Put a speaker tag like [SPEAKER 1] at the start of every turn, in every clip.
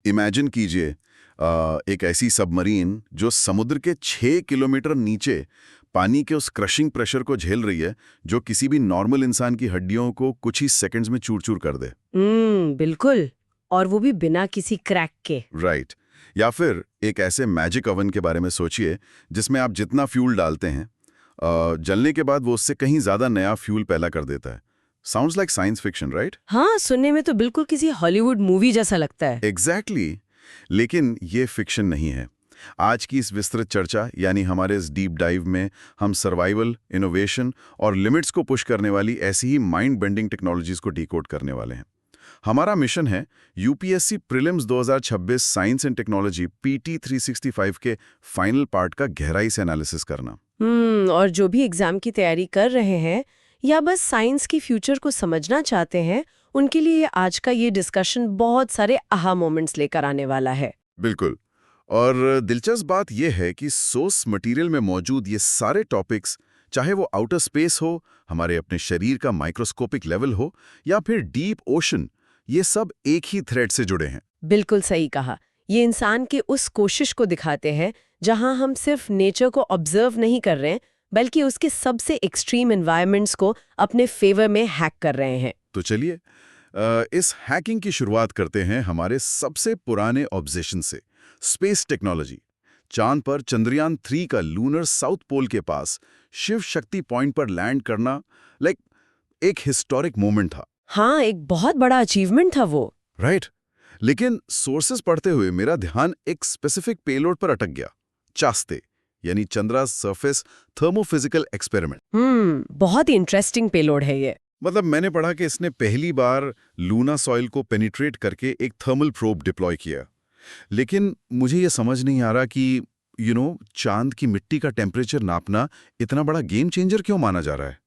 [SPEAKER 1] Imagine कीजिए एक ऐसी सबमरीन जो समुद्र के 6 किलोमीटर नीचे पानी के उस क्रशिंग प्रेशर को झेल रही है जो किसी भी नॉर्मल इंसान की हड्डियों को कुछ ही सेकंड्स में चूर-चूर कर दे।
[SPEAKER 2] बिल्कुल। और वो भी बिना किसी क्रैक के।
[SPEAKER 1] राइट। या फिर एक ऐसे मैजिक ओवन के बारे में सोचिए जिसमें आप जितना फ्यूल डालते हैं जलने के बाद वो उससे कहीं ज्यादा नया फ्यूल पैदा कर देता है। Sounds like science fiction, right?
[SPEAKER 2] हाँ, सुनने में तो बिल्कुल किसी हॉलीवुड मूवी जैसा लगता है।
[SPEAKER 1] एग्जैक्टली। लेकिन ये फिक्शन नहीं है। आज की इस विस्तृत चर्चा यानी हमारे इस डीप डाइव में हम सर्वाइवल, इनोवेशन और लिमिट्स को पुश करने वाली ऐसी ही माइंड बेंडिंग टेक्नोलॉजीज को डिकोड करने वाले हैं। हमारा मिशन है UPSC prelims 2026 science and technology PT 365 के फाइनल पार्ट का गहराई से एनालिसिस करना।
[SPEAKER 2] और जो भी एग्जाम की तैयारी कर रहे हैं या बस साइंस की फ्यूचर को समझना चाहते हैं, उनके लिए आज का ये डिस्कशन बहुत सारे आहा मोमेंट्स लेकर आने वाला है।
[SPEAKER 1] बिल्कुल। और दिलचस्प बात यह है कि सोर्स मटेरियल में मौजूद ये सारे टॉपिक्स, चाहे वो आउटर स्पेस हो, हमारे अपने शरीर का माइक्रोस्कोपिक लेवल हो या फिर डीप ओशन, ये सब एक ही थ्रेड से जुड़े हैं।
[SPEAKER 2] बिल्कुल सही कहा। ये इंसान की उस कोशिश को दिखाते हैं जहां हम सिर्फ नेचर को ऑब्जर्व नहीं कर रहे हैं बल्कि उसके सबसे एक्सट्रीम एनवायरनमेंट्स को अपने फेवर में हैक कर रहे हैं।
[SPEAKER 1] तो चलिए इस हैकिंग की शुरुआत करते हैं हमारे सबसे पुराने ऑब्जेक्शन से, स्पेस टेक्नोलॉजी। चांद पर चंद्रयान 3 का लूनर साउथ पोल के पास शिव शक्ति पॉइंट पर लैंड करना एक हिस्टोरिक मोमेंट था।
[SPEAKER 2] हाँ, एक बहुत बड़ा अचीवमेंट था वो।
[SPEAKER 1] राइट। लेकिन सोर्सेस पढ़ते हुए मेरा ध्यान एक स्पेसिफिक पेलोड पर अटक गया, चास्ते, यानी चंद्रा सरफेस थर्मोफिजिकल एक्सपेरिमेंट।
[SPEAKER 2] बहुत ही इंटरेस्टिंग पेलोड है ये।
[SPEAKER 1] मतलब मैंने पढ़ा कि इसने पहली बार लूना सॉइल को पेनिट्रेट करके एक थर्मल प्रोब डिप्लॉय किया। लेकिन मुझे ये समझ नहीं आ रहा कि चांद की मिट्टी का टेम्परेचर नापना इतना बड़ा गेम चेंजर क्यों माना जा रहा है?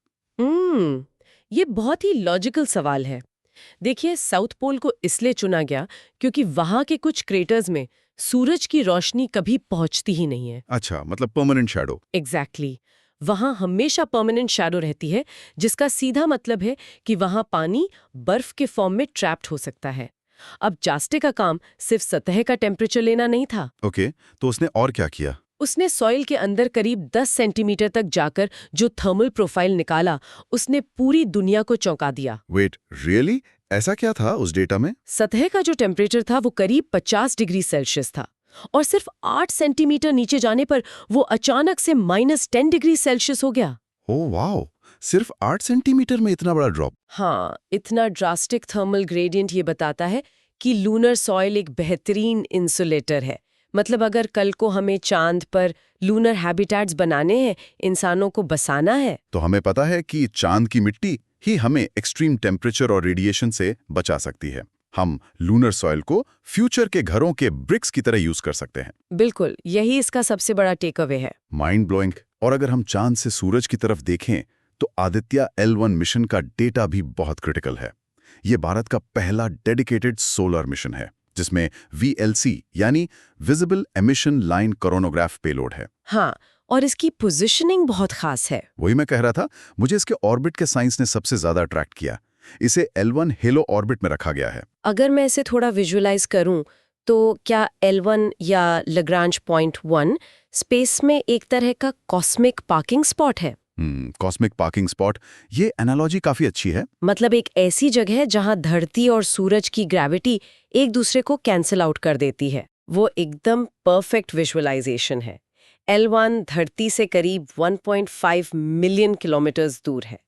[SPEAKER 2] ये बहुत ही लॉजिकल सवाल है। देखिए, साउथ पोल को इसलिए चुना गया क्योंकि वहां के कुछ क्रेटर्स में सूरज की रोशनी कभी पहुंचती ही नहीं है।
[SPEAKER 1] अच्छा, मतलब परमानेंट शैडो।
[SPEAKER 2] एग्जैक्टली। वहां हमेशा परमानेंट शैडो रहती है, जिसका सीधा मतलब है कि वहां पानी बर्फ के फॉर्म में ट्रैप्ड हो सकता है। अब चास्टे का काम सिर्फ सतह का टेम्परेचर लेना नहीं था।
[SPEAKER 1] ओके, तो उसने और क्या किया?
[SPEAKER 2] उसने सॉइल के अंदर करीब 10 सेंटीमीटर तक जाकर जो थर्मल प्रोफाइल निकाला, उसने पूरी दुनिया को चौंका दिया।
[SPEAKER 1] Wait, really? ऐसा क्या था उस डेटा में?
[SPEAKER 2] सतह का जो टेम्परेचर था वो करीब 50 डिग्री सेल्सियस था और सिर्फ 8 सेंटीमीटर नीचे जाने पर वो अचानक से -10 डिग्री सेल्सियस हो गया।
[SPEAKER 1] ओह वाओ, सिर्फ 8 सेंटीमीटर में इतना बड़ा ड्रॉप?
[SPEAKER 2] हाँ, इतना ड्रास्टिक थर्मल ग्रेडियंट ये बताता है कि लूनर सॉइल एक बेहतरीन इंसुलेटर है। मतलब अगर कल को हमें चांद पर लूनर हैबिटेट्स बनाने हैं, इंसानों को बसाना है,
[SPEAKER 1] तो हमें पता है कि चांद की मिट्टी ही हमें एक्सट्रीम टेम्परेचर और रेडिएशन से बचा सकती है। हम लूनर सॉइल को फ्यूचर के घरों के ब्रिक्स की तरह यूज कर सकते हैं।
[SPEAKER 2] बिल्कुल, यही इसका सबसे बड़ा टेक अवे है।
[SPEAKER 1] Mind blowing. और अगर हम चांद से सूरज की तरफ देखें तो आदित्य L1 मिशन का डेटा भी बहुत क्रिटिकल है। ये भारत का पहला डेडिकेटेड सोलर मिशन है जिसमें VLC यानी visible emission line coronagraph payload है।
[SPEAKER 2] हाँ, और इसकी पोजीशनिंग बहुत खास है।
[SPEAKER 1] वही मैं कह रहा था, मुझे इसके ऑर्बिट के साइंस ने सबसे ज्यादा अट्रैक्ट किया। इसे L1 हेलो ऑर्बिट में रखा गया है।
[SPEAKER 2] अगर मैं इसे थोड़ा विजुअलाइज करूं तो क्या L1 या लैग्रांज पॉइंट 1 स्पेस में एक तरह का कॉस्मिक पार्किंग स्पॉट है?
[SPEAKER 1] कॉस्मिक पार्किंग स्पॉट, ये एनालॉजी काफी अच्छी है।
[SPEAKER 2] मतलब एक ऐसी जगह है जहां धरती और सूरज की ग्रेविटी एक दूसरे को कैंसिल आउट कर देती है। वो एकदम परफेक्ट विजुअलाइजेशन है। L1 धरती से करीब 1.5 मिलियन किलोमीटर्स दूर है।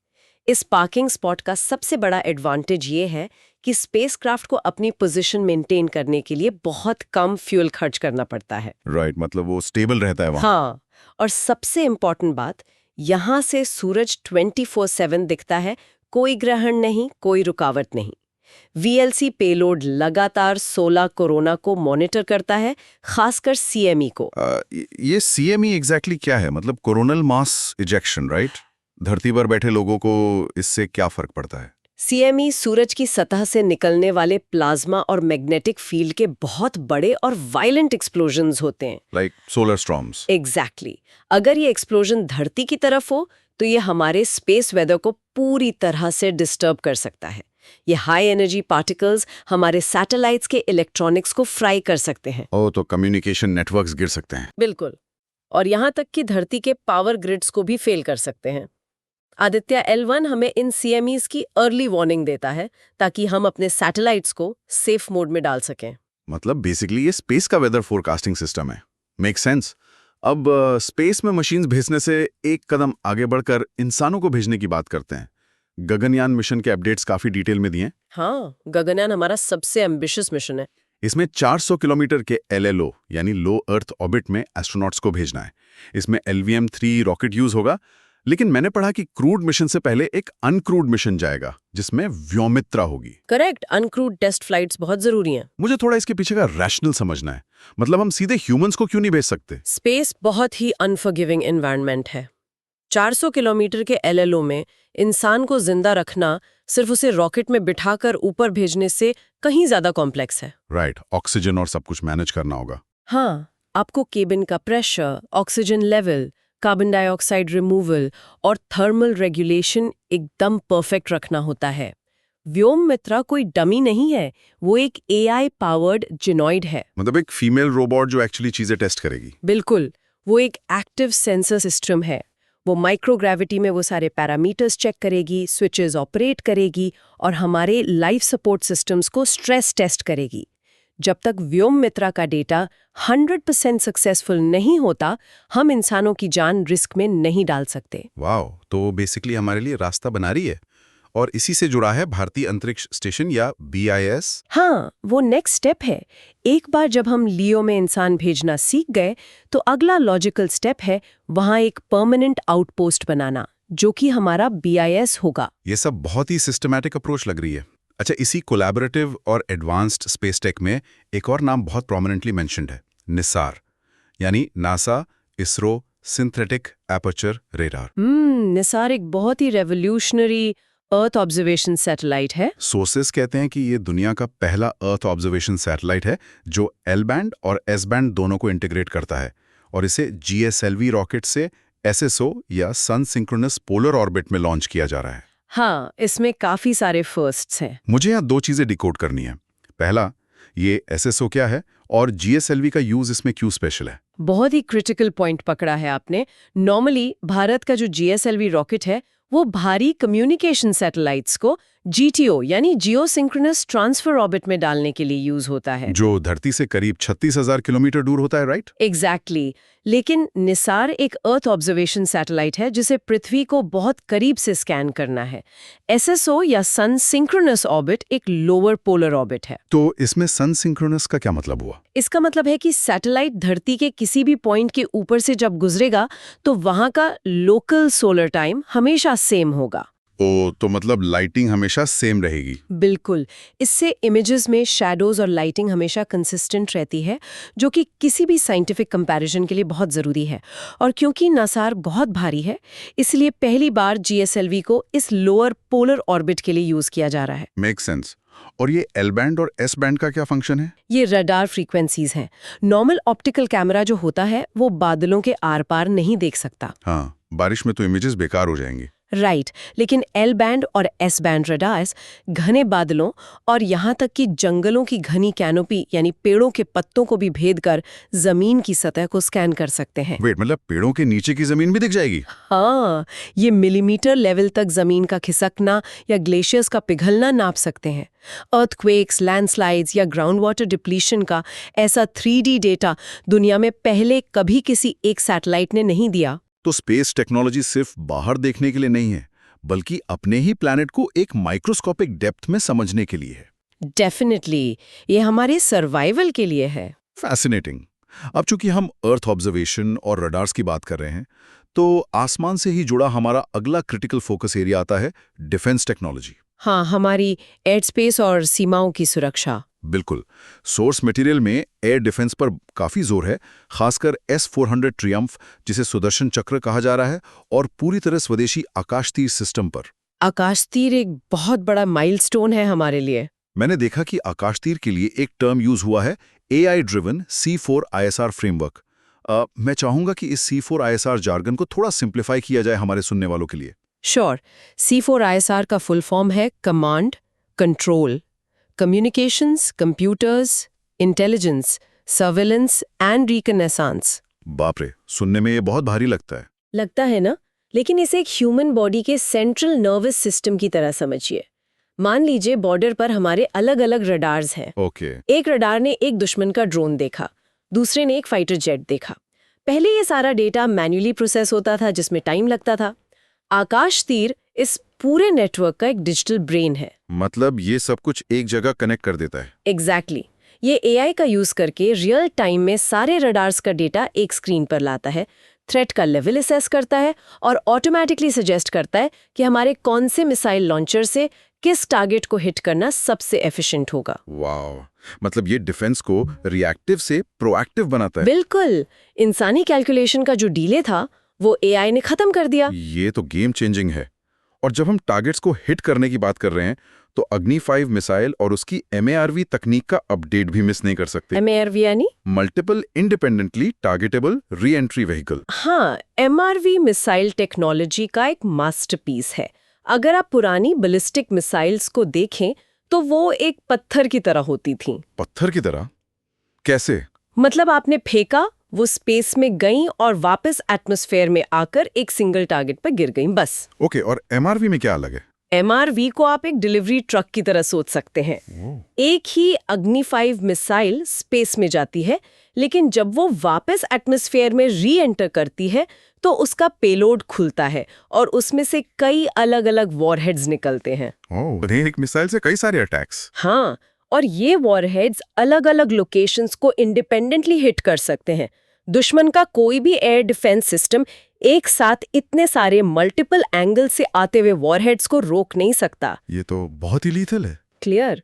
[SPEAKER 2] इस पार्किंग स्पॉट का सबसे बड़ा एडवांटेज ये है कि स्पेसक्राफ्ट को अपनी पोजीशन मेंटेन करने के लिए बहुत कम फ्यूल खर्च करना पड़ता है।
[SPEAKER 1] राइट, मतलब वो स्टेबल रहता है वहाँ।
[SPEAKER 2] हाँ, और सबसे इम्पोर्टेंट बात, यहाँ से सूरज 24/7 दिखता है, कोई ग्रहण नहीं, कोई रुकावट नहीं। VLC पेलोड लगातार 16 कोरोना को मॉनिटर करता है, खासकर CME को।
[SPEAKER 1] ये CME एग्जैक्टली क्या है? मतलब कोरोनल मास इजेक्शन, राइट? धरती पर बैठे लोगों को इससे क्या फर्क पड़ता है?
[SPEAKER 2] CME सूरज की सतह से निकलने वाले प्लाज्मा और मैग्नेटिक फील्ड के बहुत बड़े और वायलेंट एक्सप्लोजन्स होते हैं।
[SPEAKER 1] Like solar storms.
[SPEAKER 2] एग्जैक्टली। अगर ये एक्सप्लोजन धरती की तरफ हो तो ये हमारे स्पेस वेदर को पूरी तरह से डिस्टर्ब कर सकता है। ये हाई एनर्जी पार्टिकल्स हमारे सैटेलाइट्स के इलेक्ट्रॉनिक्स को फ्राई कर सकते हैं।
[SPEAKER 1] ओ, तो कम्युनिकेशन नेटवर्क्स गिर सकते हैं।
[SPEAKER 2] बिल्कुल। और यहाँ तक कि धरती के पावर ग्रिड्स को भी फेल कर सकते हैं। आदित्य L1 हमें इन CMEs की अर्ली वार्निंग देता है ताकि हम अपने सैटेलाइट्स को सेफ मोड में डाल सकें।
[SPEAKER 1] मतलब बेसिकली ये स्पेस का वेदर फोरकास्टिंग सिस्टम है। Make sense. अब स्पेस में मशीन्स भेजने से एक कदम आगे बढ़कर इंसानों को भेजने की बात करते हैं। गगनयान मिशन के अपडेट्स काफी डिटेल में दिए हैं।
[SPEAKER 2] हाँ, गगनयान हमारा सबसे एम्बिशियस मिशन है।
[SPEAKER 1] इसमें 400 किलोमीटर के LLO यानी लो अर्थ ऑर्बिट में एस्ट्रोनॉट्स को भेजना है। इसमें LVM-3 रॉकेट यूज होगा, लेकिन मैंने पढ़ा कि क्रूड मिशन से पहले एक अनक्रूड मिशन जाएगा जिसमें व्योमित्रा होगी।
[SPEAKER 2] करेक्ट, अनक्रूड टेस्ट फ्लाइट्स बहुत जरूरी हैं।
[SPEAKER 1] मुझे थोड़ा इसके पीछे का रैशनल समझना है। मतलब हम सीधे ह्यूमंस को क्यों नहीं भेज सकते?
[SPEAKER 2] स्पेस बहुत ही अनफॉरगिविंग एनवायरनमेंट है। 400 किलोमीटर के LLO में इंसान को जिंदा रखना सिर्फ उसे रॉकेट में बिठाकर ऊपर भेजने से कहीं ज्यादा कॉम्प्लेक्स है।
[SPEAKER 1] राइट, ऑक्सीजन और सब कुछ मैनेज करना होगा।
[SPEAKER 2] हाँ, आपको केबिन का pressure, oxygen level, carbon dioxide removal और थर्मल रेगुलेशन एकदम परफेक्ट रखना होता है। व्योममित्रा कोई डमी नहीं है, वो एक AI पावर्ड जिनॉइड है।
[SPEAKER 1] मतलब एक फीमेल रोबोट जो एक्चुअली चीजें टेस्ट करेगी।
[SPEAKER 2] बिल्कुल, वो एक एक्टिव सेंसर सिस्टम है। वो माइक्रोग्रेविटी में वो सारे पैरामीटर्स चेक करेगी, स्विचेस ऑपरेट करेगी और हमारे लाइफ सपोर्ट सिस्टम्स को स्ट्रेस टेस्ट करेगी। जब तक व्योममित्रा का डेटा 100% सक्सेसफुल नहीं होता, हम इंसानों की जान रिस्क में नहीं डाल सकते।
[SPEAKER 1] वाह, तो बेसिकली हमारे लिए रास्ता बना रही है। और इसी से जुड़ा है भारतीय अंतरिक्ष स्टेशन या BIS।
[SPEAKER 2] हाँ, वो नेक्स्ट स्टेप है। एक बार जब हम लियो में इंसान भेजना सीख गए, तो अगला लॉजिकल स्टेप है वहाँ एक परमानेंट आउटपोस्ट बनाना, जो कि हमारा BIS होगा।
[SPEAKER 1] ये सब बहुत ही सिस्टमैटिक अप्रोच लग रही है। अच्छा, इसी कोलैबोरेटिव और एडवांस्ड स्पेस टेक में एक और नाम बहुत प्रोमिनेंटली मेंशन्ड है, निसार, यानी NASA ISRO synthetic aperture radar.
[SPEAKER 2] Nisar एक बहुत ही रेवोल्यूशनरी अर्थ ऑब्जर्वेशन सैटेलाइट है।
[SPEAKER 1] सोर्सेस कहते हैं कि ये दुनिया का पहला अर्थ ऑब्जर्वेशन सैटेलाइट है जो L बैंड और S बैंड दोनों को इंटीग्रेट करता है, और इसे GSLV रॉकेट से SSO या सन सिंक्रोनस पोलर ऑर्बिट में लॉन्च किया जा रहा है।
[SPEAKER 2] हाँ, इसमें काफी सारे फर्स्ट्स हैं।
[SPEAKER 1] मुझे यहाँ दो चीजें डिकोड करनी है। पहला, ये SSO क्या है और GSLV का यूज इसमें क्यों स्पेशल है?
[SPEAKER 2] बहुत ही क्रिटिकल पॉइंट पकड़ा है आपने। नॉर्मली भारत का जो GSLV रॉकेट है वो भारी कम्युनिकेशन सैटेलाइट्स को GTO यानी जियो सिंक्रोनस ट्रांसफर ऑर्बिट में डालने के लिए यूज होता है,
[SPEAKER 1] जो धरती से करीब 36,000 किलोमीटर दूर होता है, राइट?
[SPEAKER 2] एग्जैक्टली। लेकिन निसार एक अर्थ ऑब्जर्वेशन सैटेलाइट है जिसे पृथ्वी को बहुत करीब से स्कैन करना है। SSO या सन सिंक्रोनस ऑर्बिट एक लोअर पोलर ऑर्बिट है।
[SPEAKER 1] तो इसमें सन सिंक्रोनस का क्या मतलब हुआ?
[SPEAKER 2] इसका मतलब है कि सैटेलाइट धरती के किसी भी पॉइंट के ऊपर से जब गुजरेगा तो वहां का लोकल सोलर टाइम हमेशा सेम होगा।
[SPEAKER 1] ओ, तो मतलब लाइटिंग हमेशा सेम रहेगी।
[SPEAKER 2] बिल्कुल। इससे इमेजेस में शैडोज और लाइटिंग हमेशा कंसिस्टेंट रहती है, जो कि किसी भी साइंटिफिक कंपैरिजन के लिए बहुत ज़रूरी है। और क्योंकि नासार बहुत भारी है, इसलिए पहली बार GSLV को इस लोअर पोलर ऑर्बिट के लिए यूज़ किया जा रहा है।
[SPEAKER 1] Make sense. और ये L बैंड और S बैंड का क्या फंक्शन है?
[SPEAKER 2] ये रडार फ्रीक्वेंसीज हैं। नॉर्मल ऑप्टिकल कैमरा जो होता है वो बादलों के आर पार नहीं देख सकता।
[SPEAKER 1] हाँ, बारिश में तो इमेजेस बेकार हो जाएंगी।
[SPEAKER 2] राइट, लेकिन L बैंड और S बैंड रडार्स घने बादलों और यहाँ तक कि जंगलों की घनी कैनोपी यानी पेड़ों के पत्तों को भी भेद कर जमीन की सतह को स्कैन कर सकते हैं।
[SPEAKER 1] वेट, मतलब पेड़ों के नीचे की जमीन भी दिख जाएगी?
[SPEAKER 2] हाँ, ये मिलीमीटर लेवल तक जमीन का खिसकना या ग्लेशियर्स का पिघलना नाप सकते हैं। अर्थक्वेक्स, लैंडस्लाइड्स या ग्राउंड वाटर डिप्लीशन का ऐसा 3D डेटा दुनिया में पहले कभी किसी एक सैटेलाइट ने नहीं दिया।
[SPEAKER 1] तो स्पेस टेक्नोलॉजी सिर्फ बाहर देखने के लिए नहीं है, बल्कि अपने ही प्लैनेट को एक माइक्रोस्कोपिक डेप्थ में समझने के लिए है।
[SPEAKER 2] डेफिनेटली, ये हमारे सर्वाइवल के लिए है।
[SPEAKER 1] फैसिनेटिंग। अब चूंकि हम अर्थ ऑब्जर्वेशन और रडार्स की बात कर रहे हैं, तो आसमान से ही जुड़ा हमारा अगला क्रिटिकल फोकस एरिया आता है डिफेंस टेक्नोलॉजी।
[SPEAKER 2] हाँ, हमारी एयर स्पेस और सीमाओं की सुरक्षा।
[SPEAKER 1] बिल्कुल। सोर्स मटेरियल में एयर डिफेंस पर काफी जोर है, खासकर S-400 ट्रियम्फ, जिसे सुदर्शन चक्र कहा जा रहा है, और पूरी तरह स्वदेशी आकाश तीर सिस्टम पर।
[SPEAKER 2] आकाश तीर एक बहुत बड़ा माइलस्टोन है हमारे लिए।
[SPEAKER 1] मैंने देखा कि आकाश तीर के लिए एक टर्म यूज हुआ है, AI driven C4 ISR framework. मैं चाहूंगा कि इस C4 ISR जार्गन को थोड़ा सिंप्लीफाई किया जाए हमारे सुनने वालों के लिए।
[SPEAKER 2] श्योर। C4 ISR का फुल फॉर्म है command, control, communications, computers, intelligence, surveillance and reconnaissance.
[SPEAKER 1] बाप रे, सुनने में ये बहुत भारी लगता है।
[SPEAKER 2] लगता है ना, लेकिन इसे एक ह्यूमन बॉडी के सेंट्रल नर्वस सिस्टम की तरह समझिए। मान लीजिए बॉर्डर पर हमारे अलग अलग रडार्स हैं।
[SPEAKER 1] ओके।
[SPEAKER 2] एक रडार ने एक दुश्मन का ड्रोन देखा, दूसरे ने एक फाइटर जेट देखा। पहले ये सारा डेटा मैन्युअली प्रोसेस होता था, जिसमें टाइम लगता था। आकाश तीर इस पूरे नेटवर्क का एक डिजिटल ब्रेन है।
[SPEAKER 1] मतलब ये सब कुछ एक जगह कनेक्ट कर देता है।
[SPEAKER 2] एग्जैक्टली। ये एआई का यूज करके रियल टाइम में सारे रडार्स का डेटा एक स्क्रीन पर लाता है, थ्रेट का लेवल असेस करता है और ऑटोमेटिकली सजेस्ट करता है कि हमारे कौन से मिसाइल लॉन्चर से किस टारगेट को हिट करना सबसे एफिशिएंट होगा।
[SPEAKER 1] वाओ, मतलब ये डिफेंस को रिएक्टिव से प्रोएक्टिव बनाता है।
[SPEAKER 2] बिल्कुल। इंसानी कैलकुलेशन का जो डीले था वो एआई ने खत्म कर दिया।
[SPEAKER 1] ये तो गेम चेंजिंग है। और जब हम टारगेट्स को हिट करने की बात कर रहे हैं तो अग्नि 5 मिसाइल और उसकी MARV तकनीक का अपडेट भी मिस नहीं कर सकते।
[SPEAKER 2] MARV यानी?
[SPEAKER 1] Multiple independently targetable re entry vehicle.
[SPEAKER 2] हाँ, MRV मिसाइल टेक्नोलॉजी का एक मास्टरपीस है। अगर आप पुरानी बैलिस्टिक मिसाइल्स को देखें तो वो एक पत्थर की तरह होती थीं।
[SPEAKER 1] पत्थर की तरह? कैसे?
[SPEAKER 2] मतलब आपने फेंका, वो स्पेस में गईं और वापस एटमॉस्फेयर में आकर एक सिंगल टारगेट पर गिर गईं, बस।
[SPEAKER 1] ओके, और MRV में क्या अलग है?
[SPEAKER 2] MRV को आप एक डिलीवरी ट्रक की तरह सोच सकते हैं। एक ही अग्नि 5 मिसाइल स्पेस में जाती है, लेकिन जब वो वापस एटमॉस्फेयर में री एंटर करती है तो उसका पेलोड खुलता है और उसमें से कई अलग अलग वॉरहेड्स निकलते हैं।
[SPEAKER 1] एक मिसाइल से कई सारे अटैक्स।
[SPEAKER 2] हाँ, और ये वॉरहेड्स अलग अलग लोकेशंस को इंडिपेंडेंटली हिट कर सकते हैं। दुश्मन का कोई भी एयर डिफेंस सिस्टम एक साथ इतने सारे मल्टीपल एंगल से आते हुए वॉरहेड्स को रोक नहीं सकता।
[SPEAKER 1] ये तो बहुत ही लीथल है।
[SPEAKER 2] क्लियर?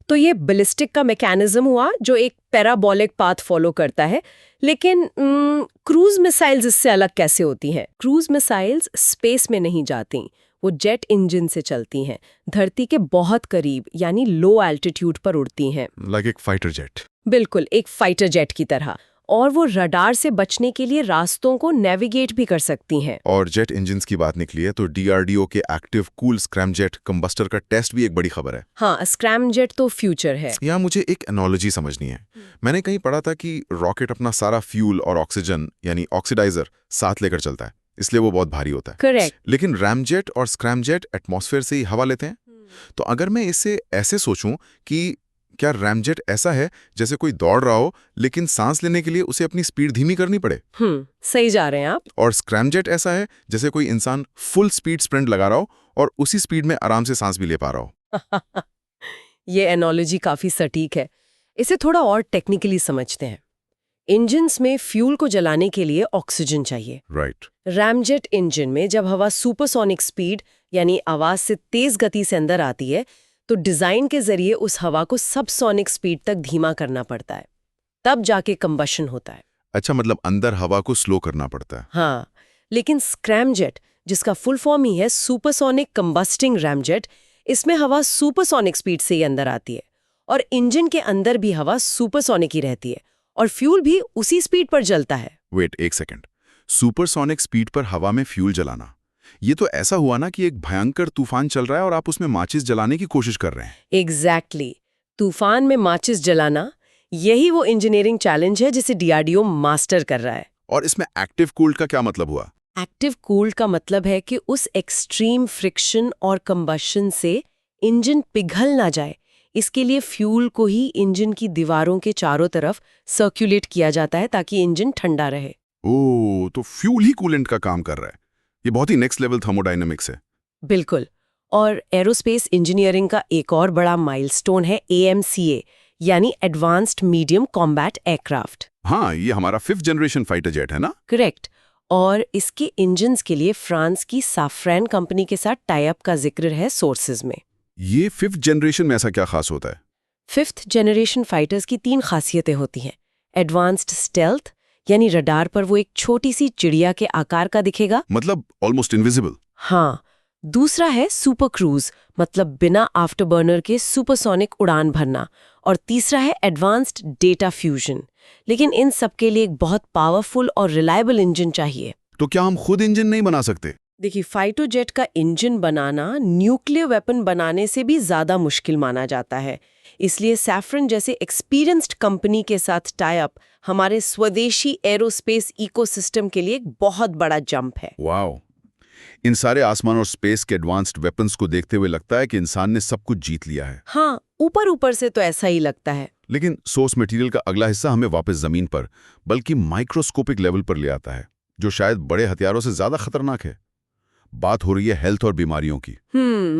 [SPEAKER 2] तो ये बैलिस्टिक का मैकेनिज्म हुआ जो एक पैराबोलिक पाथ फॉलो करता है। लेकिन क्रूज मिसाइल्स इससे अलग कैसे होती हैं? क्रूज मिसाइल्स स्पेस में नहीं जाती, वो जेट इंजन से चलती हैं, धरती के बहुत करीब यानी लो एल्टीट्यूड पर उड़ती हैं।
[SPEAKER 1] लाइक एक फाइटर जेट।
[SPEAKER 2] बिल्कुल, एक फाइटर जेट की तरह। और वो रडार से बचने के लिए रास्तों को नेविगेट भी कर सकती हैं।
[SPEAKER 1] और जेट इंजन्स की बात निकली है तो DRDO के एक्टिव कूल स्क्रैमजेट कंबस्टर का टेस्ट भी एक बड़ी खबर है।
[SPEAKER 2] हाँ, स्क्रैमजेट तो फ्यूचर है।
[SPEAKER 1] यहाँ मुझे एक एनोलॉजी समझनी है। मैंने कहीं पढ़ा था कि रॉकेट अपना सारा फ्यूल और ऑक्सीजन यानी ऑक्सीडाइजर साथ लेकर चलता है, इसलिए वो बहुत भारी होता है।
[SPEAKER 2] करेक्ट।
[SPEAKER 1] लेकिन रैमजेट और स्क्रैमजेट एटमॉस्फेयर से ही हवा लेते हैं। तो अगर मैं इसे ऐसे सोचूं कि क्या रैमजेट ऐसा है जैसे कोई दौड़ रहा हो लेकिन सांस लेने के लिए उसे अपनी स्पीड धीमी करनी पड़े?
[SPEAKER 2] सही जा रहे हैं आप।
[SPEAKER 1] और स्क्रैमजेट ऐसा है जैसे कोई इंसान फुल स्पीड स्प्रिंट लगा रहा हो और उसी स्पीड में आराम से सांस भी ले पा रहा हो।
[SPEAKER 2] ये एनोलॉजी काफी सटीक है। इसे थोड़ा और टेक्निकली समझते हैं। इंजन्स में फ्यूल को जलाने के लिए ऑक्सीजन चाहिए।
[SPEAKER 1] राइट।
[SPEAKER 2] रैमजेट इंजन में जब हवा सुपरसोनिक स्पीड यानी आवाज से तेज गति से अंदर आती है तो डिजाइन के जरिए उस हवा को सबसोनिक स्पीड तक धीमा करना पड़ता है, तब जाके कंबशन होता है।
[SPEAKER 1] अच्छा, मतलब अंदर हवा को स्लो करना पड़ता है।
[SPEAKER 2] हाँ, लेकिन स्क्रैमजेट, जिसका फुल फॉर्म ही है सुपरसोनिक कंबस्टिंग रैमजेट, इसमें हवा सुपरसोनिक स्पीड से ही अंदर आती है और इंजन के अंदर भी हवा सुपरसोनिक ही रहती है और फ्यूल भी उसी स्पीड पर जलता है।
[SPEAKER 1] वेट एक सेकंड, सुपरसोनिक स्पीड पर हवा में फ्यूल जलाना, ये तो ऐसा हुआ ना कि एक भयंकर तूफान चल रहा है और आप उसमें माचिस जलाने की कोशिश कर रहे हैं।
[SPEAKER 2] एग्जैक्टली। तूफान में माचिस जलाना, यही वो इंजीनियरिंग चैलेंज है जिसे DRDO मास्टर कर रहा है।
[SPEAKER 1] और इसमें एक्टिव कूल्ड का क्या मतलब हुआ?
[SPEAKER 2] एक्टिव कूल्ड का मतलब है कि उस एक्सट्रीम फ्रिक्शन और कंबशन से इंजन पिघल ना जाए, इसके लिए फ्यूल को ही इंजन की दीवारों के चारों तरफ सर्कुलेट किया जाता है ताकि इंजन ठंडा रहे।
[SPEAKER 1] ओह, तो फ्यूल ही कूलेंट का काम कर रहा है। ये बहुत ही नेक्स्ट लेवल थर्मोडायनेमिक्स है।
[SPEAKER 2] बिल्कुल। और एरोस्पेस इंजीनियरिंग का एक और बड़ा माइलस्टोन है AMCA यानी एडवांस्ड मीडियम कॉम्बैट एयरक्राफ्ट।
[SPEAKER 1] हाँ, ये हमारा 5th जनरेशन फाइटर जेट है ना?
[SPEAKER 2] करेक्ट। और इसके इंजन्स के लिए फ्रांस की साफ्रैन कंपनी के साथ टाई अप का जिक्र है सोर्सेज में।
[SPEAKER 1] ये 5th जनरेशन में ऐसा क्या खास होता है?
[SPEAKER 2] 5th जनरेशन फाइटर्स की 3 खासियतें होती हैं। एडवांस्ड स्टेल्थ यानी रडार पर वो एक छोटी सी चिड़िया के आकार का दिखेगा,
[SPEAKER 1] मतलब ऑलमोस्ट इनविजिबल।
[SPEAKER 2] हाँ। दूसरा है सुपर क्रूज, मतलब बिना आफ्टरबर्नर के सुपरसोनिक उड़ान भरना। और तीसरा है एडवांस्ड डेटा फ्यूजन। लेकिन इन सब के लिए एक बहुत पावरफुल और रिलायबल इंजन चाहिए।
[SPEAKER 1] तो क्या हम खुद इंजन नहीं बना सकते?
[SPEAKER 2] देखिए, फाइटोजेट का इंजन बनाना न्यूक्लियर वेपन बनाने से भी ज्यादा मुश्किल माना जाता है। इसलिए सैफरन जैसे एक्सपीरियंस्ड कंपनी के साथ टाई अप हमारे स्वदेशी एरोस्पेस इकोसिस्टम के लिए एक बहुत बड़ा जंप है।
[SPEAKER 1] वाओ! इन सारे आसमान और स्पेस के एडवांस्ड वेपन्स को देखते हुए लगता है कि इंसान ने सब कुछ जीत लिया है।
[SPEAKER 2] हाँ, ऊपर ऊपर से तो ऐसा ही लगता है।
[SPEAKER 1] लेकिन सोर्स मटेरियल का अगला हिस्सा हमें वापस जमीन पर, बल्कि माइक्रोस्कोपिक लेवल पर ले आता है, जो शायद बड़े हथियारों से ज्यादा खतरनाक है। बात हो रही है हेल्थ और बीमारियों की।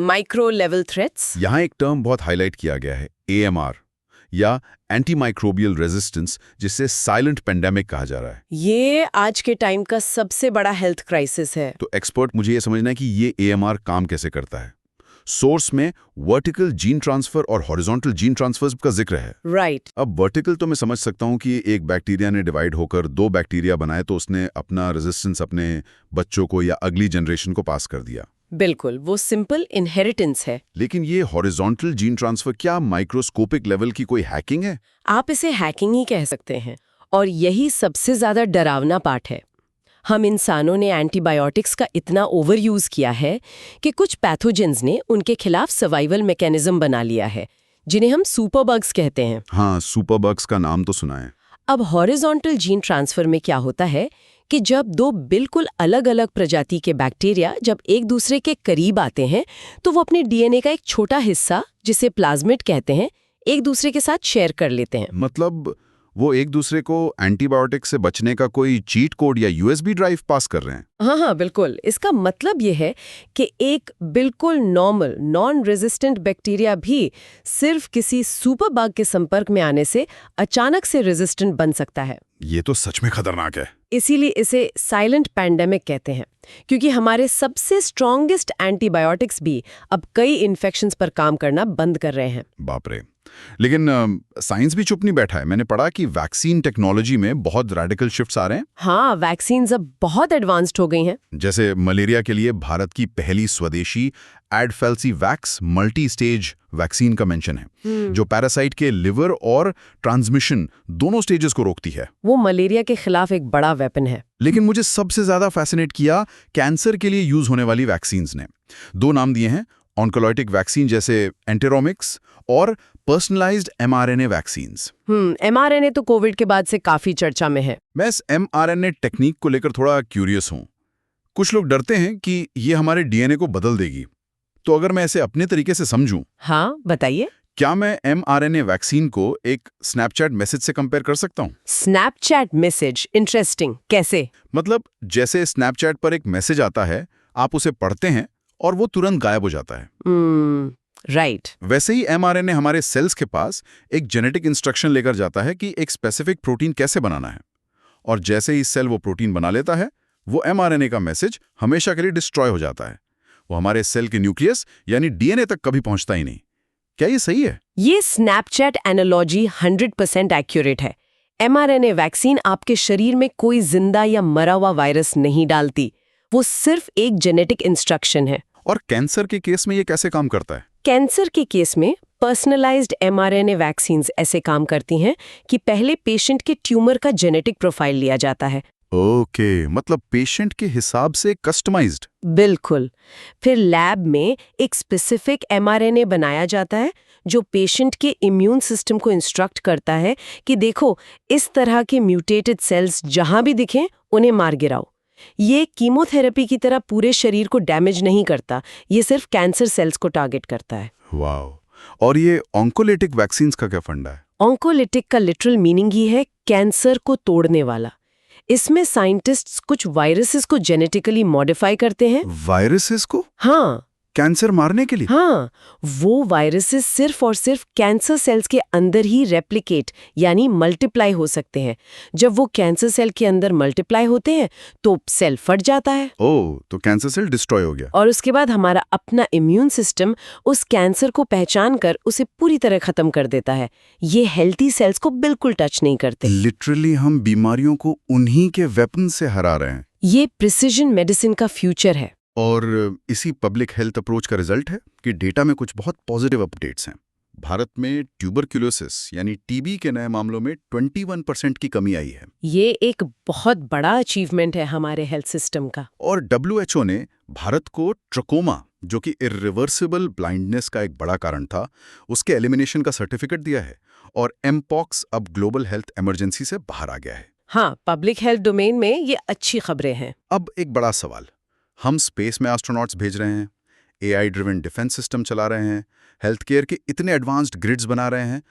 [SPEAKER 2] Micro level threats.
[SPEAKER 1] यहाँ एक टर्म बहुत हाईलाइट किया गया है, AMR या एंटीमाइक्रोबियल रेजिस्टेंस, जिसे साइलेंट पेंडेमिक कहा जा रहा है।
[SPEAKER 2] ये आज के टाइम का सबसे बड़ा हेल्थ क्राइसिस है।
[SPEAKER 1] तो एक्सपर्ट मुझे ये समझना है कि ये AMR काम कैसे करता है। सोर्स में वर्टिकल जीन ट्रांसफर और हॉरिजॉन्टल जीन ट्रांसफर का जिक्र है।
[SPEAKER 2] राइट।
[SPEAKER 1] अब वर्टिकल तो मैं समझ सकता हूँ कि एक बैक्टीरिया ने डिवाइड होकर 2 बैक्टीरिया बनाए तो उसने अपना रेजिस्टेंस अपने बच्चों को या अगली जनरेशन को पास कर दिया।
[SPEAKER 2] बिल्कुल, वो सिंपल इनहेरिटेंस है।
[SPEAKER 1] लेकिन ये हॉरिजॉन्टल जीन ट्रांसफर क्या माइक्रोस्कोपिक लेवल की कोई हैकिंग है?
[SPEAKER 2] आप इसे हैकिंग ही कह सकते हैं, और यही सबसे ज्यादा डरावना पार्ट है। हम इंसानों ने एंटीबायोटिक्स का इतना ओवर यूज किया है कि कुछ पैथोजेंस ने उनके खिलाफ सर्वाइवल मैकेनिज्म बना लिया है, जिन्हें हम सुपरबग्स कहते हैं।
[SPEAKER 1] हाँ, सुपरबग्स का नाम तो सुना है।
[SPEAKER 2] अब हॉरिजॉन्टल जीन ट्रांसफर में क्या होता है कि जब 2 बिल्कुल अलग-अलग प्रजाति के बैक्टीरिया जब एक दूसरे के करीब आते हैं, तो वो अपने डीएनए का एक छोटा हिस्सा, जिसे प्लाज्मिड कहते हैं, एक दूसरे के साथ शेयर कर लेते हैं।
[SPEAKER 1] मतलब वो एक दूसरे को एंटीबायोटिक से बचने का कोई चीट कोड या USB ड्राइव पास कर रहे हैं?
[SPEAKER 2] हाँ, बिल्कुल। इसका मतलब ये है कि एक बिल्कुल नॉर्मल नॉन रेजिस्टेंट बैक्टीरिया भी सिर्फ किसी सुपरबग के संपर्क में आने से अचानक से रेजिस्टेंट बन सकता है।
[SPEAKER 1] ये तो सच में खतरनाक है।
[SPEAKER 2] इसीलिए इसे साइलेंट पैंडेमिक कहते हैं, क्योंकि हमारे सबसे स्ट्रॉन्गेस्ट एंटीबायोटिक्स भी अब कई इन्फेक्शंस पर काम करना बंद कर रहे हैं।
[SPEAKER 1] बाप रे। लेकिन साइंस भी चुप नहीं बैठा है। मैंने पढ़ा कि वैक्सीन टेक्नोलॉजी में बहुत रेडिकल शिफ्ट्स आ रहे हैं।
[SPEAKER 2] हाँ, वैक्सीन्स अब बहुत एडवांस्ड हो गई हैं।
[SPEAKER 1] जैसे मलेरिया के लिए भारत की पहली स्वदेशी एडफेल्सीवैक्स मल्टी स्टेज वैक्सीन का मेंशन है, जो पैरासाइट के लिवर और ट्रांसमिशन दोनों स्टेजेस को रोकती है।
[SPEAKER 2] वो मलेरिया के खिलाफ एक बड़ा वेपन है।
[SPEAKER 1] लेकिन मुझे सबसे ज्यादा फैसिनेट किया कैंसर के लिए यूज होने वाली वैक्सीन्स ने। 2 नाम दिए हैं, ऑन्कोलॉजिक वैक्सीन जैसे एंटेरोमिक्स और पर्सनलाइज्ड mRNA वैक्सीन्स।
[SPEAKER 2] mRNA तो कोविड के बाद से काफी चर्चा में है।
[SPEAKER 1] मैं इस mRNA टेक्निक को लेकर थोड़ा क्यूरियस हूं। कुछ लोग डरते हैं कि ये हमारे DNA को बदल देगी। तो अगर मैं इसे अपने तरीके से समझूं,
[SPEAKER 2] हाँ, बताइए।
[SPEAKER 1] क्या मैं mRNA वैक्सीन को एक स्नैपचैट मैसेज से कंपेयर कर सकता हूं?
[SPEAKER 2] Snapchat message, interesting. कैसे?
[SPEAKER 1] मतलब जैसे स्नैपचैट पर एक मैसेज आता है, आप उसे पढ़ते हैं और वो तुरंत गायब हो जाता है।
[SPEAKER 2] राइट।
[SPEAKER 1] वैसे ही mRNA हमारे सेल्स के पास एक जेनेटिक इंस्ट्रक्शन लेकर जाता है कि एक स्पेसिफिक प्रोटीन कैसे बनाना है, और जैसे ही सेल वो प्रोटीन बना लेता है, वो mRNA का मैसेज हमेशा के लिए डिस्ट्रॉय हो जाता है। वो हमारे सेल के न्यूक्लियस यानी DNA तक कभी पहुंचता ही नहीं। क्या ये सही है?
[SPEAKER 2] ये स्नैपचैट एनालॉजी 100% एक्यूरेट है। mRNA वैक्सीन आपके शरीर में कोई जिंदा या मरा हुआ वायरस नहीं डालती, वो सिर्फ एक जेनेटिक इंस्ट्रक्शन है।
[SPEAKER 1] और कैंसर के केस में ये कैसे काम करता है?
[SPEAKER 2] कैंसर के केस में पर्सनलाइज्ड mRNA वैक्सीन्स ऐसे काम करती हैं कि पहले पेशेंट के ट्यूमर का जेनेटिक प्रोफाइल लिया जाता है।
[SPEAKER 1] ओके, मतलब पेशेंट के हिसाब से कस्टमाइज्ड।
[SPEAKER 2] बिल्कुल। फिर लैब में एक स्पेसिफिक mRNA बनाया जाता है जो पेशेंट के इम्यून सिस्टम को इंस्ट्रक्ट करता है कि देखो, इस तरह के म्यूटेटेड सेल्स जहां भी दिखें उन्हें मार गिराओ। ये कीमोथेरेपी की तरह पूरे शरीर को डैमेज नहीं करता, ये सिर्फ कैंसर सेल्स को टारगेट करता है।
[SPEAKER 1] वाओ। और ये ऑन्कोलिटिक वैक्सीन्स का क्या फंडा है?
[SPEAKER 2] ऑन्कोलिटिक का लिटरल मीनिंग ही है कैंसर को तोड़ने वाला। इसमें साइंटिस्ट्स कुछ वायरसेस को जेनेटिकली मॉडिफाई करते हैं।
[SPEAKER 1] वायरसेस को?
[SPEAKER 2] हाँ,
[SPEAKER 1] कैंसर मारने के लिए?
[SPEAKER 2] हाँ, वो वायरसेस सिर्फ और सिर्फ कैंसर सेल्स के अंदर ही रेप्लिकेट यानी मल्टीप्लाई हो सकते हैं। जब वो कैंसर सेल के अंदर मल्टीप्लाई होते हैं तो सेल फट जाता है।
[SPEAKER 1] ओह, तो कैंसर सेल डिस्ट्रॉय हो गया।
[SPEAKER 2] और उसके बाद हमारा अपना इम्यून सिस्टम उस कैंसर को पहचान कर उसे पूरी तरह खत्म कर देता है। ये हेल्थी सेल्स को बिल्कुल टच नहीं करते।
[SPEAKER 1] लिटरली हम बीमारियों को उन्हीं के वेपन से हरा रहे हैं।
[SPEAKER 2] ये प्रिसिजन मेडिसिन का फ्यूचर है।
[SPEAKER 1] और इसी पब्लिक हेल्थ अप्रोच का रिजल्ट है कि डेटा में कुछ बहुत पॉजिटिव अपडेट्स हैं। भारत में ट्यूबरक्यूलोसिस यानी टीबी के नए मामलों में 21% की कमी आई है।
[SPEAKER 2] ये एक बहुत बड़ा अचीवमेंट है हमारे हेल्थ सिस्टम का।
[SPEAKER 1] और WHO ने भारत को ट्रकोमा, जो कि इरिवर्सिबल ब्लाइंडनेस का एक बड़ा कारण था, उसके एलिमिनेशन का सर्टिफिकेट दिया है। और एमपॉक्स अब ग्लोबल हेल्थ इमरजेंसी से बाहर आ गया है।
[SPEAKER 2] हाँ, पब्लिक हेल्थ डोमेन में ये अच्छी खबरें हैं।
[SPEAKER 1] अब एक बड़ा सवाल, हम स्पेस में एस्ट्रोनॉट्स भेज रहे हैं, AI ड्रिवन डिफेंस सिस्टम चला रहे हैं, हेल्थ केयर के इतने एडवांस्ड ग्रिड्स बना रहे हैं।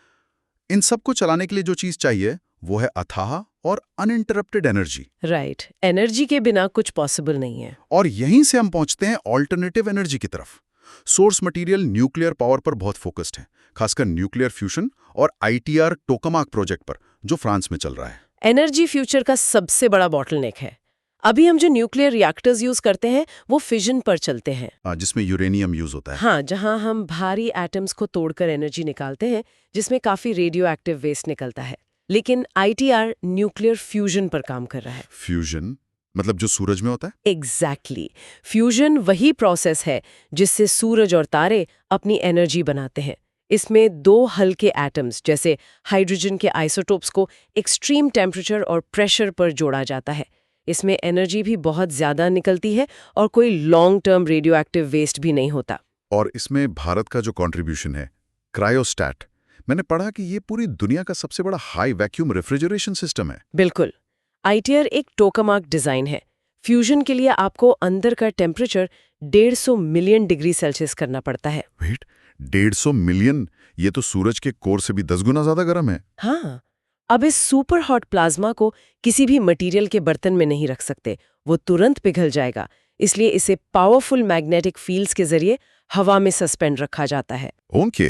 [SPEAKER 1] इन सब को चलाने के लिए जो चीज चाहिए वो है अथाह और अनइंटरप्टेड एनर्जी।
[SPEAKER 2] राइट, एनर्जी के बिना कुछ पॉसिबल नहीं है।
[SPEAKER 1] और यहीं से हम पहुंचते हैं ऑल्टरनेटिव एनर्जी की तरफ। सोर्स मटेरियल न्यूक्लियर पावर पर बहुत फोकस्ड है, खासकर न्यूक्लियर फ्यूजन और ITR टोकामाक प्रोजेक्ट पर, जो फ्रांस में चल रहा है।
[SPEAKER 2] एनर्जी फ्यूचर का सबसे बड़ा बॉटलनेक है। अभी हम जो न्यूक्लियर रिएक्टर्स यूज करते हैं वो फिजन पर चलते हैं।
[SPEAKER 1] जिसमें यूरेनियम यूज होता है।
[SPEAKER 2] हाँ, जहां हम भारी एटम्स को तोड़कर एनर्जी निकालते हैं, जिसमें काफी रेडियो एक्टिव वेस्ट निकलता है। लेकिन ITR न्यूक्लियर फ्यूजन पर काम कर रहा है।
[SPEAKER 1] फ्यूजन मतलब जो सूरज में होता है?
[SPEAKER 2] एग्जैक्टली। फ्यूजन वही प्रोसेस है जिससे सूरज और तारे अपनी एनर्जी बनाते हैं। इसमें दो हल्के एटम्स जैसे हाइड्रोजन के आइसोटोप्स को एक्सट्रीम टेम्परेचर और प्रेशर पर जोड़ा जाता है। इसमें एनर्जी भी बहुत ज्यादा निकलती है और कोई long term radioactive waste भी नहीं होता।
[SPEAKER 1] और इसमें भारत का जो कंट्रीब्यूशन है, क्रायोस्टैट, मैंने पढ़ा कि ये पूरी दुनिया का सबसे बड़ा हाई वैक्यूम रेफ्रिजरेशन सिस्टम है।
[SPEAKER 2] बिल्कुल। ITR एक टोकामाक डिजाइन है। फ्यूजन के लिए आपको अंदर का टेम्परेचर 150 मिलियन डिग्री सेल्सियस करना पड़ता है।
[SPEAKER 1] Wait, 150 million? ये तो सूरज के कोर से भी 10 गुना ज्यादा गर्म है।
[SPEAKER 2] हाँ, अब इस सुपर हॉट प्लाज्मा को किसी भी मटेरियल के बर्तन में नहीं रख सकते, वो तुरंत पिघल जाएगा। इसलिए इसे पावरफुल मैग्नेटिक फील्ड्स के जरिए हवा में सस्पेंड रखा जाता है।
[SPEAKER 1] ओके,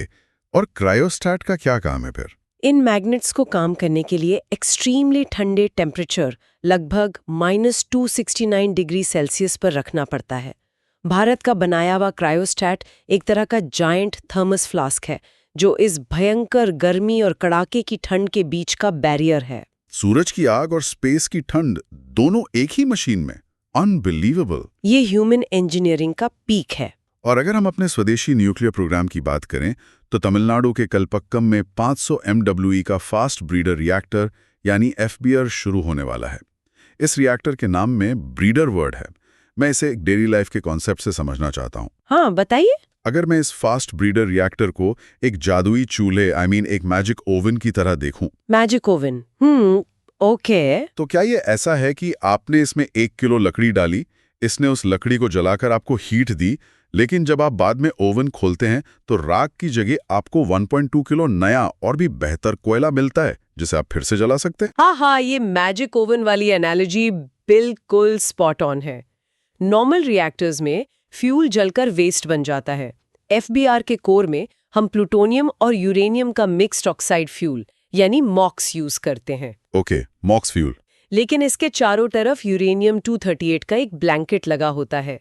[SPEAKER 1] और क्रायोस्टैट का क्या काम है फिर?
[SPEAKER 2] इन मैग्नेट्स को काम करने के लिए एक्सट्रीमली ठंडे टेम्परेचर लगभग -269 डिग्री सेल्सियस पर रखना पड़ता है। भारत का बनाया हुआ क्रायोस्टैट एक तरह का जायंट थर्मस फ्लास्क है, जो इस भयंकर गर्मी और कड़ाके की ठंड के बीच का बैरियर है।
[SPEAKER 1] सूरज की आग और स्पेस की ठंड दोनों एक ही मशीन में। अनबिलीवेबल।
[SPEAKER 2] ये ह्यूमन इंजीनियरिंग का पीक है।
[SPEAKER 1] और अगर हम अपने स्वदेशी न्यूक्लियर प्रोग्राम की बात करें तो तमिलनाडु के कलपक्कम में 500 MWE का फास्ट ब्रीडर रिएक्टर यानी FBR शुरू होने वाला है। इस रिएक्टर के नाम में ब्रीडर वर्ड है। मैं इसे एक डेली लाइफ के कॉन्सेप्ट से समझना चाहता हूँ।
[SPEAKER 2] हाँ, बताइए।
[SPEAKER 1] अगर मैं इस फास्ट ब्रीडर रिएक्टर को एक जादुई चूल्हे एक मैजिक ओवन की तरह देखूं,
[SPEAKER 2] मैजिक ओवन, ओके।
[SPEAKER 1] तो क्या ये ऐसा है कि आपने इसमें 1 किलो लकड़ी डाली, इसने उस लकड़ी को जलाकर आपको हीट दी, लेकिन जब आप बाद में ओवन खोलते हैं तो राख की जगह आपको 1.2 किलो नया और भी बेहतर कोयला मिलता है, जिसे आप फिर से जला सकते हैं?
[SPEAKER 2] हाँ, ये मैजिक ओवन वाली एनालॉजी बिल्कुल स्पॉट ऑन है। नॉर्मल रिएक्टर्स में फ्यूल जलकर वेस्ट बन जाता है। FBR के कोर में हम प्लूटोनियम और यूरेनियम का मिक्स्ड ऑक्साइड फ्यूल यानी मॉक्स यूज करते हैं।
[SPEAKER 1] Okay, मॉक्स fuel.
[SPEAKER 2] लेकिन इसके चारों तरफ यूरेनियम 238 का एक ब्लैंकेट लगा होता है।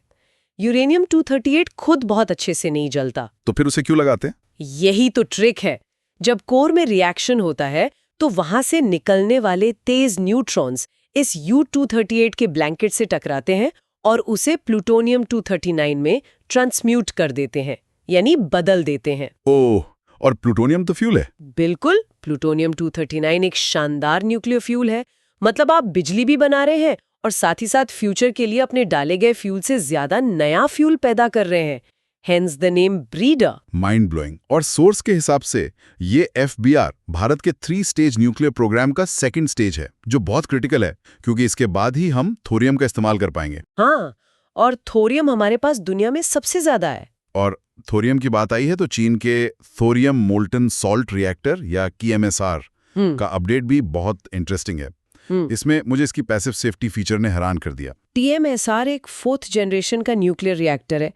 [SPEAKER 2] यूरेनियम 238 खुद बहुत अच्छे से नहीं जलता।
[SPEAKER 1] तो फिर उसे क्यों लगाते हैं?
[SPEAKER 2] यही तो ट्रिक है। जब कोर में रिएक्शन होता है तो वहां से निकलने वाले तेज न्यूट्रॉन्स इस U238 के ब्लैंकेट से टकराते हैं और उसे प्लूटोनियम 239 में ट्रांसम्यूट कर देते हैं, यानी बदल देते हैं।
[SPEAKER 1] ओह, और प्लूटोनियम तो फ्यूल है?
[SPEAKER 2] बिल्कुल, प्लूटोनियम 239 एक शानदार न्यूक्लियर फ्यूल है। मतलब आप बिजली भी बना रहे हैं और साथ ही साथ फ्यूचर के लिए अपने डाले गए फ्यूल से ज्यादा नया फ्यूल पैदा कर रहे हैं। Hence the name breeder.
[SPEAKER 1] Mind blowing. और सोर्स के हिसाब से ये FBR भारत के 3 स्टेज न्यूक्लियर प्रोग्राम का सेकंड स्टेज है, जो बहुत क्रिटिकल है क्योंकि इसके बाद ही हम थोरियम का इस्तेमाल कर पाएंगे।
[SPEAKER 2] हाँ, और थोरियम हमारे पास दुनिया में सबसे ज्यादा है।
[SPEAKER 1] और थोरियम की बात आई है तो चीन के थोरियम मोल्टन सॉल्ट रिएक्टर या KMSR का अपडेट भी बहुत इंटरेस्टिंग है। इसमें मुझे इसकी पैसिव सेफ्टी फीचर ने हैरान कर दिया।
[SPEAKER 2] TMSR एक 4th जनरेशन का न्यूक्लियर रिएक्टर है।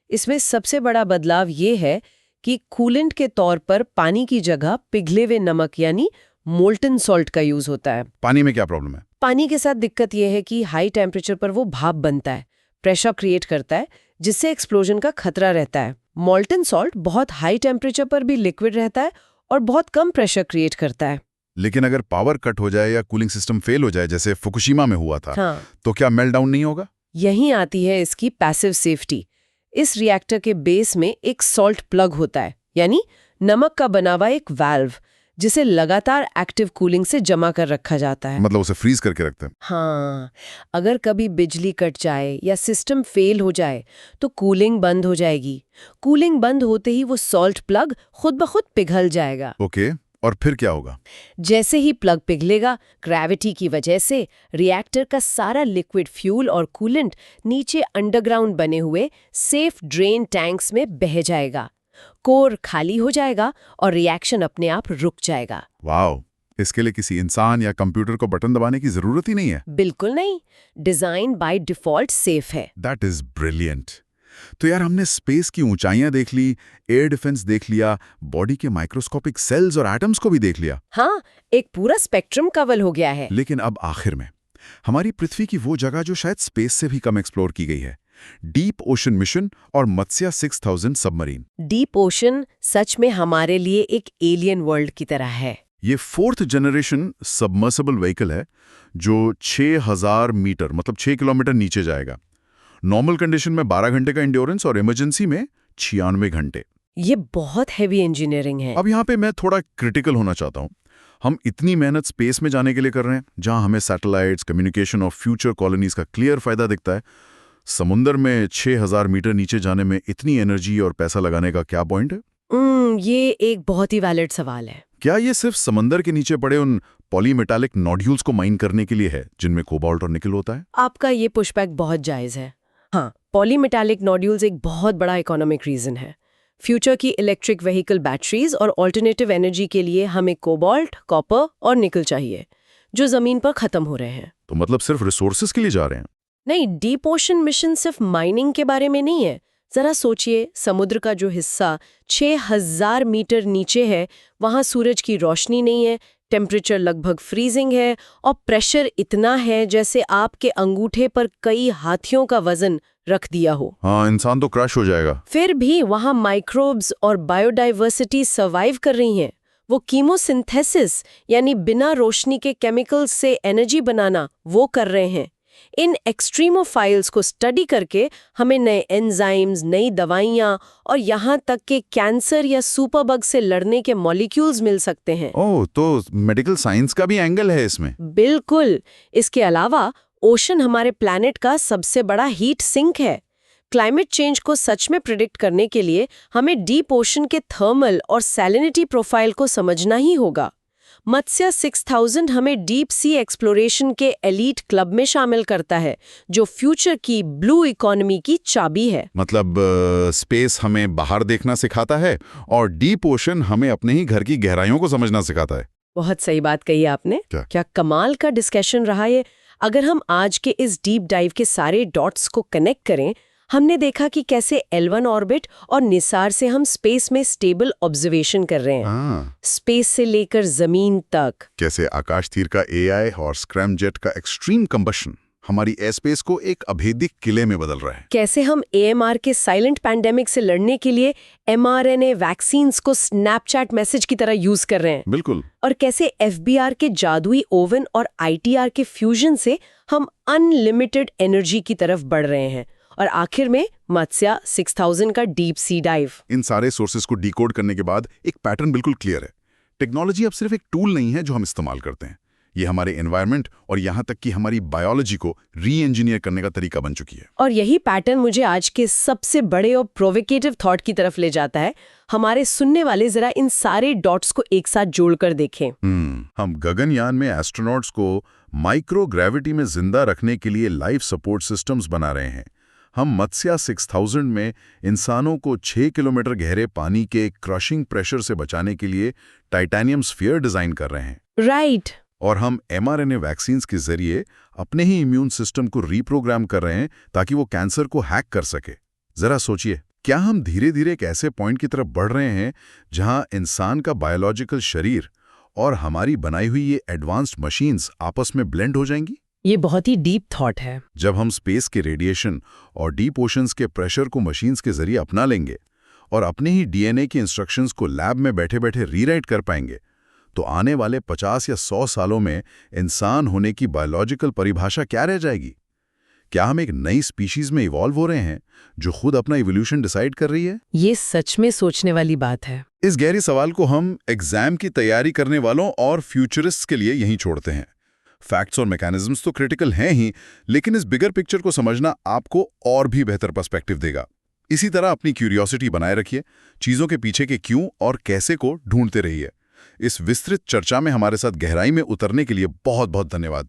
[SPEAKER 2] इसमें सबसे बड़ा बदलाव ये है कि कूलेंट के तौर पर पानी की जगह पिघले हुए नमक यानी मोल्टन सॉल्ट का यूज होता है।
[SPEAKER 1] पानी में क्या प्रॉब्लम है?
[SPEAKER 2] पानी के साथ दिक्कत यह है कि हाई टेम्परेचर पर वो भाप बनता है, प्रेशर क्रिएट करता है, जिससे एक्सप्लोजन का खतरा रहता है। मोल्टन सॉल्ट बहुत हाई टेम्परेचर पर भी लिक्विड रहता है और बहुत कम प्रेशर क्रिएट करता है।
[SPEAKER 1] लेकिन अगर पावर कट हो जाए या कूलिंग सिस्टम फेल हो जाए, जैसे फुकुशिमा में हुआ था,
[SPEAKER 2] हाँ,
[SPEAKER 1] तो क्या मेल्ट डाउन नहीं होगा?
[SPEAKER 2] यहीं आती है इसकी पैसिव सेफ्टी। इस रिएक्टर के बेस में एक सॉल्ट प्लग होता है, यानी नमक का बना हुआ एक वाल्व जिसे लगातार एक्टिव कूलिंग से जमा कर रखा जाता है।
[SPEAKER 1] मतलब उसे फ्रीज करके रखते हैं।
[SPEAKER 2] हाँ, अगर कभी बिजली कट जाए या सिस्टम फेल हो जाए तो कूलिंग बंद हो जाएगी। कूलिंग बंद होते ही वो सॉल्ट प्लग खुद ब खुद पिघल जाएगा।
[SPEAKER 1] ओके, और फिर क्या होगा?
[SPEAKER 2] जैसे ही प्लग पिघलेगा, ग्रेविटी की वजह से रिएक्टर का सारा लिक्विड फ्यूल और कूलेंट नीचे अंडरग्राउंड बने हुए सेफ ड्रेन टैंक्स में बह जाएगा। कोर खाली हो जाएगा और रिएक्शन अपने आप रुक जाएगा।
[SPEAKER 1] वाओ, इसके लिए किसी इंसान या कंप्यूटर को बटन दबाने की जरूरत ही नहीं है।
[SPEAKER 2] बिल्कुल नहीं, डिजाइन बाय डिफॉल्ट सेफ है।
[SPEAKER 1] That is brilliant. तो यार, हमने स्पेस की ऊंचाइयां देख ली, एयर डिफेंस देख लिया, बॉडी के माइक्रोस्कोपिक सेल्स और एटम्स को भी देख लिया।
[SPEAKER 2] हाँ, एक पूरा स्पेक्ट्रम कवर हो गया है।
[SPEAKER 1] लेकिन अब आखिर में हमारी पृथ्वी की वो जगह जो शायद स्पेस से भी कम एक्सप्लोर की गई है, डीप ओशन मिशन और मत्स्या 6000 सबमरीन।
[SPEAKER 2] डीप ओशन सच में हमारे लिए एक एलियन वर्ल्ड की तरह है।
[SPEAKER 1] ये 4th जनरेशन सबमर्सिबल व्हीकल है जो 6000 मीटर मतलब 6 किलोमीटर नीचे जाएगा। नॉर्मल कंडीशन में 12 घंटे का इंड्योरेंस और इमरजेंसी में 96 घंटे।
[SPEAKER 2] ये बहुत हैवी इंजीनियरिंग है।
[SPEAKER 1] अब यहाँ पे मैं थोड़ा क्रिटिकल होना चाहता हूँ। हम इतनी मेहनत स्पेस में जाने के लिए कर रहे हैं जहाँ हमें सैटेलाइट्स, कम्युनिकेशन और फ्यूचर कॉलोनीज का क्लियर फायदा दिखता है। समुंदर में 6000 मीटर नीचे जाने में इतनी एनर्जी और पैसा लगाने का क्या पॉइंट है?
[SPEAKER 2] ये एक बहुत ही वैलिड सवाल है।
[SPEAKER 1] क्या ये सिर्फ समंदर के नीचे पड़े उन पॉलीमेटालिक नोड्यूल्स को माइन करने के लिए है जिनमें कोबाल्ट और निकल होता है?
[SPEAKER 2] आपका ये पुशबैक बहुत जायज है। हाँ, पॉलीमेटालिक नोड्यूल्स एक बहुत बड़ा इकोनॉमिक रीजन है। फ्यूचर की इलेक्ट्रिक व्हीकल बैटरीज और ऑल्टरनेटिव एनर्जी के लिए हमें कोबाल्ट, कॉपर और निकल चाहिए, जो जमीन पर खत्म हो रहे हैं।
[SPEAKER 1] तो मतलब सिर्फ रिसोर्सेज के लिए जा रहे हैं?
[SPEAKER 2] नहीं, डीप ओशन मिशन सिर्फ माइनिंग के बारे में नहीं है। जरा सोचिए, समुद्र का जो हिस्सा 6000 मीटर नीचे है, वहां सूरज की रोशनी नहीं है, टेम्परेचर लगभग फ्रीजिंग है और प्रेशर इतना है जैसे आपके अंगूठे पर कई हाथियों का वजन रख दिया हो।
[SPEAKER 1] हाँ, इंसान तो क्रश हो जाएगा।
[SPEAKER 2] फिर भी वहां माइक्रोब्स और बायोडाइवर्सिटी सर्वाइव कर रही हैं। वो कीमोसिंथेसिस यानी बिना रोशनी के केमिकल्स से एनर्जी बनाना वो कर रहे हैं। इन एक्सट्रीमोफाइल्स को स्टडी करके हमें नए एंजाइम्स, नई दवाइयाँ और यहाँ तक कि कैंसर या सुपरबग से लड़ने के मॉलिक्यूल्स मिल सकते हैं।
[SPEAKER 1] ओह, तो मेडिकल साइंस का भी एंगल है इसमें?
[SPEAKER 2] बिल्कुल। इसके अलावा ओशन हमारे प्लैनेट का सबसे बड़ा हीट सिंक है। क्लाइमेट चेंज को सच में प्रिडिक्ट करने के लिए हमें डीप ओशन के थर्मल और सैलिनिटी प्रोफाइल को समझना ही होगा। मत्स्या 6000 हमें डीप सी एक्सप्लोरेशन के एलीट क्लब में शामिल करता है, जो फ्यूचर की ब्लू इकोनॉमी की चाबी है।
[SPEAKER 1] मतलब स्पेस हमें बाहर देखना सिखाता है और डीप ओशन हमें अपने ही घर की गहराइयों को समझना सिखाता है।
[SPEAKER 2] बहुत सही बात कही आपने। क्या कमाल का डिस्कशन रहा ये। अगर हम आज के इस डीप डाइव के सारे डॉट्स को कनेक्ट करें, हमने देखा कि कैसे L1 ऑर्बिट और निसार से हम स्पेस में स्टेबल ऑब्जर्वेशन कर रहे हैं। स्पेस से लेकर जमीन तक।
[SPEAKER 1] कैसे आकाश तीर का AI और स्क्रैम जेट का एक्सट्रीम कंबशन हमारी एयरस्पेस को एक अभेद्य किले में बदल रहा है।
[SPEAKER 2] कैसे हम AMR के साइलेंट पैंडेमिक से लड़ने के लिए mRNA वैक्सीन्स को स्नैपचैट मैसेज की तरह यूज कर रहे हैं।
[SPEAKER 1] बिल्कुल।
[SPEAKER 2] और कैसे FBR के जादुई ओवन और ITR के फ्यूजन से हम अनलिमिटेड एनर्जी की तरफ बढ़ रहे हैं। और आखिर में मत्स्या 6000 का डीप सी डाइव।
[SPEAKER 1] इन सारे सोर्सेज को डिकोड करने के बाद एक पैटर्न बिल्कुल क्लियर है। टेक्नोलॉजी अब सिर्फ एक टूल नहीं है जो हम इस्तेमाल करते हैं। ये हमारे एनवायरनमेंट और यहाँ तक कि हमारी बायोलॉजी को री इंजीनियर करने का तरीका बन चुकी है।
[SPEAKER 2] और यही पैटर्न मुझे आज के सबसे बड़े और प्रोवोकेटिव थॉट की तरफ ले जाता है। हमारे सुनने वाले जरा इन सारे डॉट्स को एक साथ जोड़कर देखें।
[SPEAKER 1] हम गगनयान में एस्ट्रोनॉट्स को माइक्रो ग्रेविटी में जिंदा रखने के लिए लाइफ सपोर्ट सिस्टम्स बना रहे हैं। हम मत्स्या 6000 में इंसानों को 6 किलोमीटर गहरे पानी के क्रशिंग प्रेशर से बचाने के लिए टाइटेनियम स्फीयर डिजाइन कर रहे हैं।
[SPEAKER 2] राइट।
[SPEAKER 1] और हम mRNA वैक्सीन्स के जरिए अपने ही इम्यून सिस्टम को रीप्रोग्राम कर रहे हैं ताकि वो कैंसर को हैक कर सके। जरा सोचिए, क्या हम धीरे धीरे एक ऐसे पॉइंट की तरफ बढ़ रहे हैं जहां इंसान का बायोलॉजिकल शरीर और हमारी बनाई हुई ये एडवांस्ड मशीन्स आपस में ब्लेंड हो जाएंगी?
[SPEAKER 2] ये बहुत ही डीप थॉट है।
[SPEAKER 1] जब हम स्पेस के रेडिएशन और डीप ओशंस के प्रेशर को मशीन्स के जरिए अपना लेंगे और अपने ही DNA के इंस्ट्रक्शंस को लैब में बैठे बैठे रीराइट कर पाएंगे, तो आने वाले 50 या 100 सालों में इंसान होने की बायोलॉजिकल परिभाषा क्या रह जाएगी? क्या हम एक नई स्पीशीज में इवॉल्व हो रहे हैं जो खुद अपना इवोल्यूशन डिसाइड कर रही है?
[SPEAKER 2] ये सच में सोचने वाली बात है।
[SPEAKER 1] इस गहरे सवाल को हम एग्जाम की तैयारी करने वालों और फ्यूचरिस्ट्स के लिए यहीं छोड़ते हैं। फैक्ट्स और मैकेनिज्म्स तो क्रिटिकल हैं ही, लेकिन इस बिगर पिक्चर को समझना आपको और भी बेहतर पर्सपेक्टिव देगा। इसी तरह अपनी क्यूरियोसिटी बनाए रखिए, चीजों के पीछे के क्यों और कैसे को ढूंढते रहिए। इस विस्तृत चर्चा में हमारे साथ गहराई में उतरने के लिए बहुत बहुत धन्यवाद।